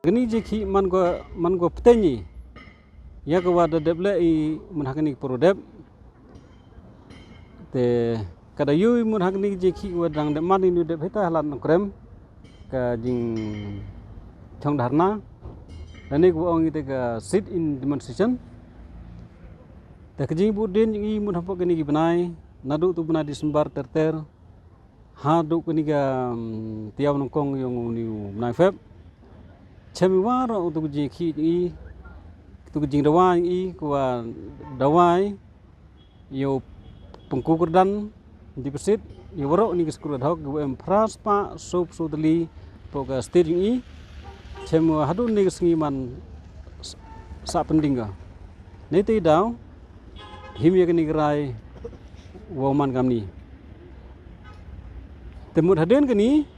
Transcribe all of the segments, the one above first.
Gini jiki man go petenyi ya go wada deble I mun hakni prodep te kada yu mun hakni jiki wadang de mani nu de heta halan krem ka jing chong dharna ani go ong ite ka sit in demonstration te ka jing budin I mun hapo gini gibanai nadu tu bana Disember terter ha du kini ga tiaw nongkong yung niu nai feb chemi waro untuk jiki I untuk jing dawai I kwa dawai yo pengkukurdan di pesit yo waro ni keskur dhok go em praspa sop sudli poga staging I chemu hadu ni kesengi man sa pendingga nete daw himya kini gerai woman kamni temut haden kini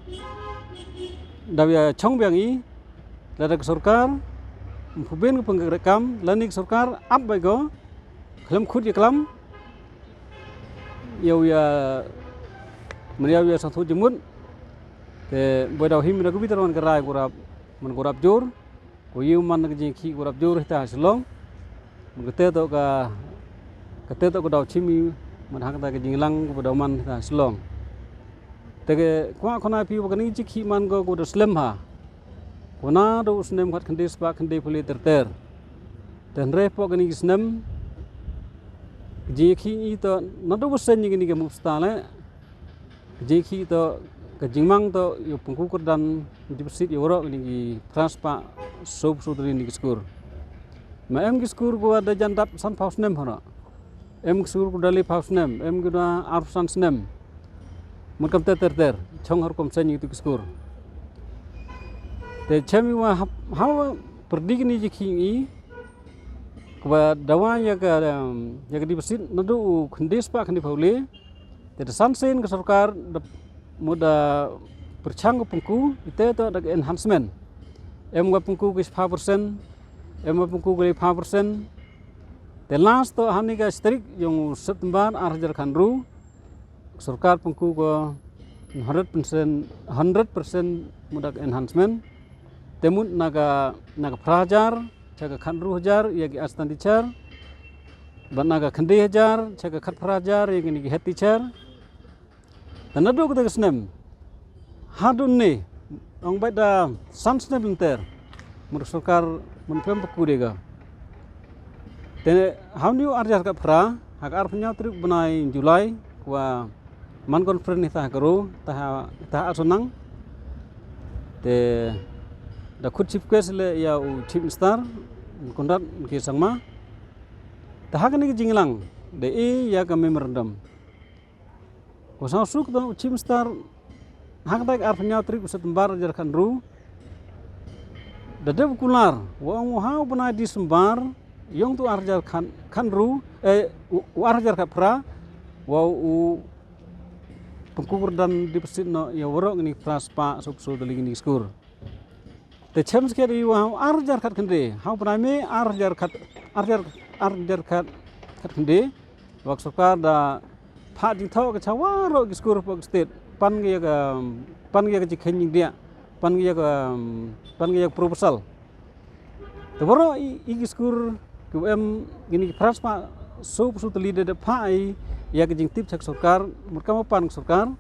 dawya chong byang I ladak sarkar mpuben penggerakam lanik sarkar ab bago kelam khut ya kelam yau ya meriau ya satu jemut te bodaw him na gubi taron gerai gurap man gurap jor ko yu man na jiki gurap jor ta selong mengete to ka kete to daw chimi man hak ta jinglang bodaw man ta selong te kwa khona pi bagani jiki man go go slem ha wana do snem khat khande spa khande puli terter dan repo gani snem jiki ito nado bosen gini ke mustale jiki ito ke jingmang to yo pengkukur dan dipesit yo ro gini transpa sop sudri ni skur ma em skur go ada jandap san paus nem hara em skur go dali paus nem em guna arsan snem mukam terter chong har kom sen itu skur te chemi wa hawa perdi ni jiki I kwa dawa ya ka di besit nadu khandis pa khandi phole te sansen ke sarkar muda perchang pungku ite to da enhancement em ga pungku ke 5% em ga pungku ke 5% te last to hani ga strik yung September 2000 sarkar pungku ko 100% muda enhancement temut naga prajar jaga khandru hajar ya gi astan teacher banaga khandi hajar jaga khat prajar ya gi het teacher tanadu ko snem hadun ne ong bada sansne binter mur sarkar menpem pekudega te hauniu arjar ka pra hak ar punya trip benai Julai wa man conference ta karo ta asonang te da khut chief quest le ya u chief star kondat ke sangma ta hakani jinglang de I ya ka memorandum ko sa suk da chief star hak baik arfanya trik September jar kan ru da de kular wong hau bana Disember yong tu arjar kan ru arjar ka pra wa u pengkukur dan dipesit no ya worok ni praspa sub dali ni skur te chem sekali wah arjar kat kende hau prame arjar kat kende wak sarkar da pha ding tho ka chawa ro skur pok state pan ge ka jikhen dia pan ge proposal te woro I skur ku em gini praspa sub tali de pha I ya ke jing tip chak sarkar murkam pan sarkar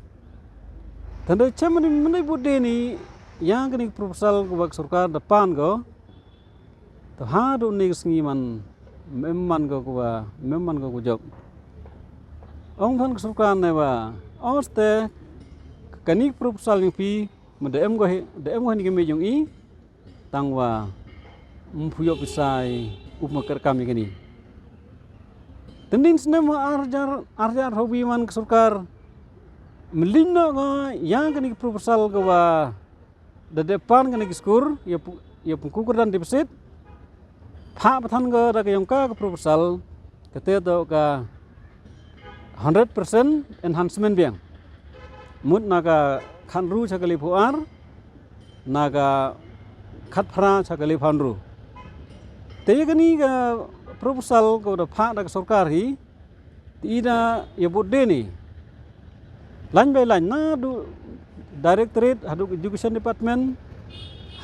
tanda chem ni menai bude ni yang kini proposal kubak sarkar depan go to hadu ni sengi man memman go kujok ong than sarkar ne wa oste kanik proposal ni pi mede em go ni ke mejong I tangwa mpuyo pisai upmakar kami kini tending snem arjar hobi man sarkar melino go yang kini proposal go wa da depan kena skur ya pengkukur dan deposit pak patan ke da yang ka proposal kete to ka 100% enhancement biang mut naga khanru chakali puar naga khatphra chakali phanru te gani ga proposal ko da pak da sarkar hi ida ya bodde ni lain by lain na du directorate haduk education department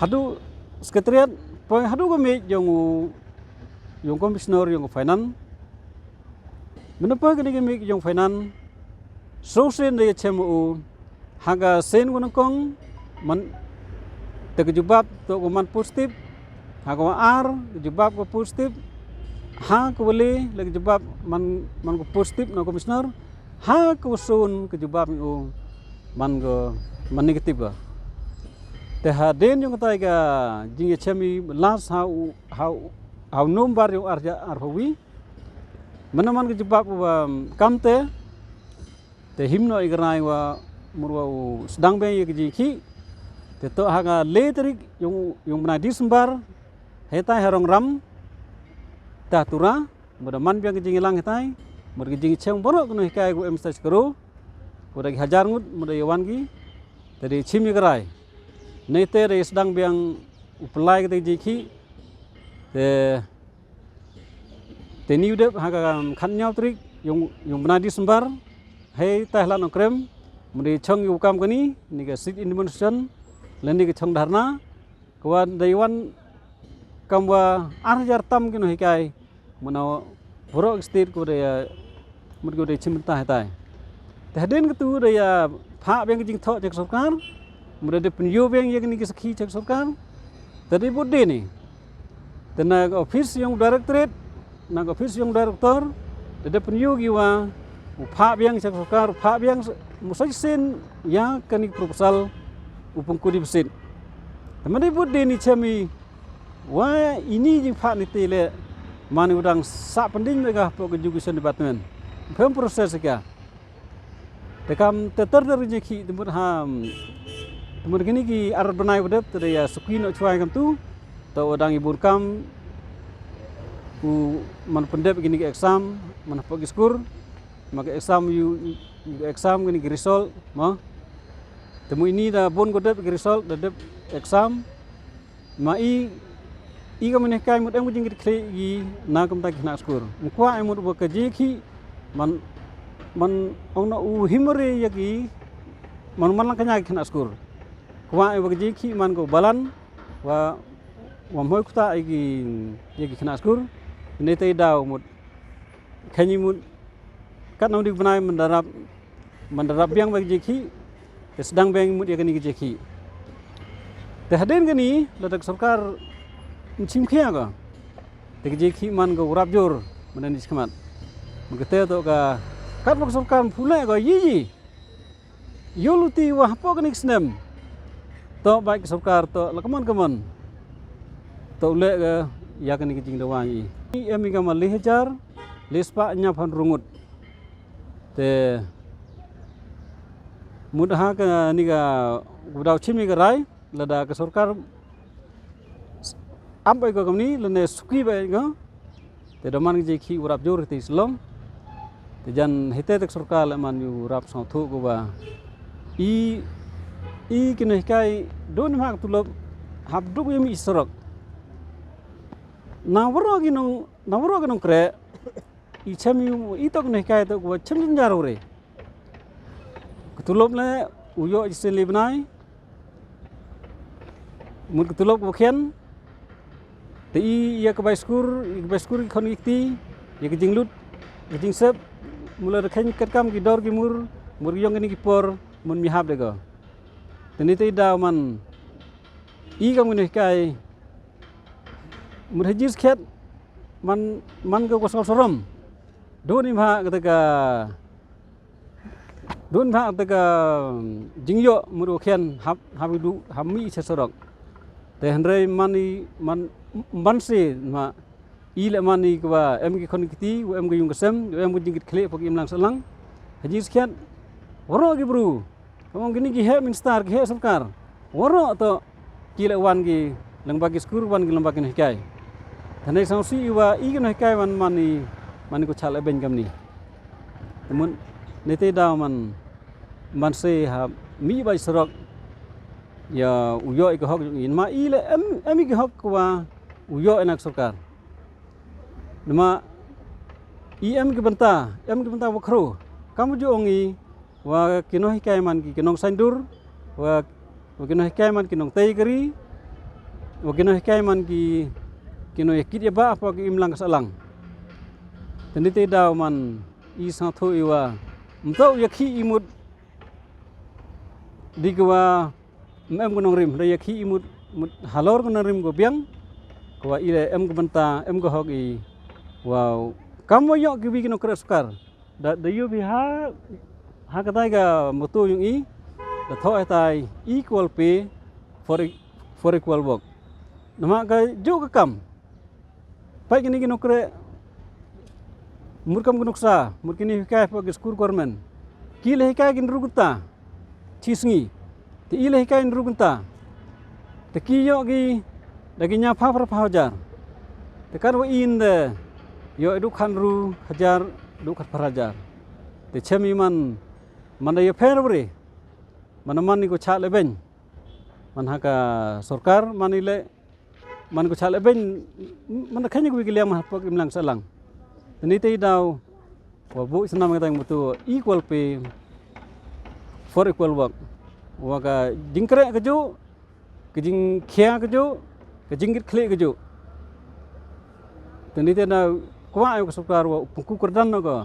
hadu sekretariat poin hadu kami yung komisioner yung finance menapa kami yung finance sosen dari CMU haga sen gunungkong man terkejubab to man positif haga ar kejubab ko positif ha ko boleh lagi jubab man ko positif no komisioner ha ko sun kejubab yo man negatif ga te haden yung tay ga jing chemi last how number yung arhawi manaman kejubab kamte te himno igrai wa murwa sedang beng ye kiji te to haga letrik yung bena Desember hetai harong ram ta tura muda man biang kiji ngilang hetai muda kiji cheng borok no hikai go emstas karo muda hajar ngut muda yawan gi tadi chimi grai nete re sedang biang upelai kete kiji te new dep haga khannyau trik yung bena Desember hei tahla no krem mudi chong yu kam kani ni ga sit indemnisation leni ga chong dharna kawan daiwan kamwa arjar tam kino hikai mano borok state ko de mud ko de chimta hetai taden ke tu de ya pha beng jing tho jak sarkar muda de penyo beng ye ni sakhi jak sarkar tadi bodde ni tena office yung directorate na office yung director de penyo giwa upah biang cak sarkar upah biang musai sen ya kani proposal upung kudi besit teman ibu ni cemi wah ini jing pak ni tele mani udang sak pending mereka pok education department pem proses sekia tekam teter dari jeki temut ham temut gini ki ar benai bedep tadi ya sukin cuai kam tu tau udang ibu kam ku man pendep gini ki exam man pok skur maka exam exam gini result mah temu ini dah bon godep result dah exam ma i kamu kai mut em jing kle gi na kam tak na skor mukwa em mut ka ji ki man ongna u himre yagi man lang kanya kena skor kwa em ji ki man ko balan wa moy kuta yagi kena skor ne tai daw mut kanyi mut kan nang di benai mendarap biang bagi jeki sedang biang mut ya kani jeki te haden gani ladak sarkar chimkhia ga te jeki man go urap jor menani skmat mengete to ka kat bak sarkar phule ga yi yoluti wah po kani snem to baik sarkar to lakaman to le ga ya kani jing dawangi emi ga malih jar lespa nya phan rungut te mudah ke ni ga udau chimi ga rai lada ke sarkar ampai ko kamni lene suki ba ga te daman je khi urap jor te islam te jan hite tek sarkar le man yu urap sa thu ko ba i kine kai don mak tulop habduk yemi israk nawro ginong kre i chami itok ne kai to ko chim jaro re ketulop le uyo isen libnai mun ketulop ko khen te i ya ke baiskur khon ikti ya ke jinglut ke jingsep mula khen katkam ki dor ki mur yong ni ki por mun mi hab de go teni te da man i kam ne kai mun hajis khet man ko sorom Don ketika jingyo murukian habidu hami sesorok te hendrai man mansi ma ile mani kwa em ki konikiti em ki yung kesem em ki jingit kle pok imlang selang haji sekian woro ki bru ngomong gini ki he ministar ki he sarkar woro to kile wan ki lengbagi skur wan ki lembagi hikai tanai sausi wa i ki hikai wan mani ko chala ben gamni temun nete da man se ha mi bai sorok ya uyo ik hok in ma ile em ki hok wa uyo enak sarkar nama em ki banta wakro kamu jo ongi wa kino hikai man ki kinong sandur wa kino hikai man kinong tei kari wakino hikai man ki kino yakit ya ba apa ki imlang kasalang tani te daw man I sang tho iwa mtau yakhi imut digwa em gunong rim da yakhi imut halor gunong rim go biang kwa ile em go banta em go hogi wow kamu yok ki bikino kre sukar da yu bi ha katai ga mutu yung I da tho tai equal pay for equal work nama ka jo ka kam pai kini kino kre murkam gunuksa murkini hikai pa skur government kile hikai kin rugunta chisngi ti ile hikai rugunta te kiyo gi dagi nya pa hajar te kan wa in de yo edu khan ru hajar du khat hajar te chemi man ye ferbre man ni ko chale ben man haka sarkar manile man ko chale ben man khanya ko giliam ha pak imlang salang tani te daw wa bu senam ngatang mutu equal pay for equal work wa ka jingkre keju kejing khia keju kejingit khle keju tani te daw kwa ayo sarkar wa pungku kerdan ko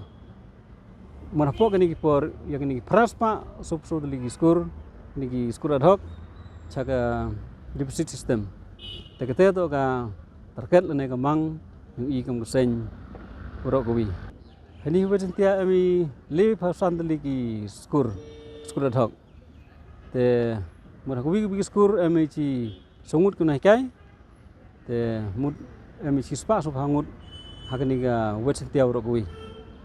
man pok ni por yang ni praspa sub ligi skur ad hoc chaka deposit system te kete to ka terkait lene ka mang yung I kam sen puro kowi hani hubatintia ami le pasan ligi skur ad hoc te man kowi skur ami chi songut kunai kai te mut ami chi spa so hangut hakani ga hubatintia puro kowi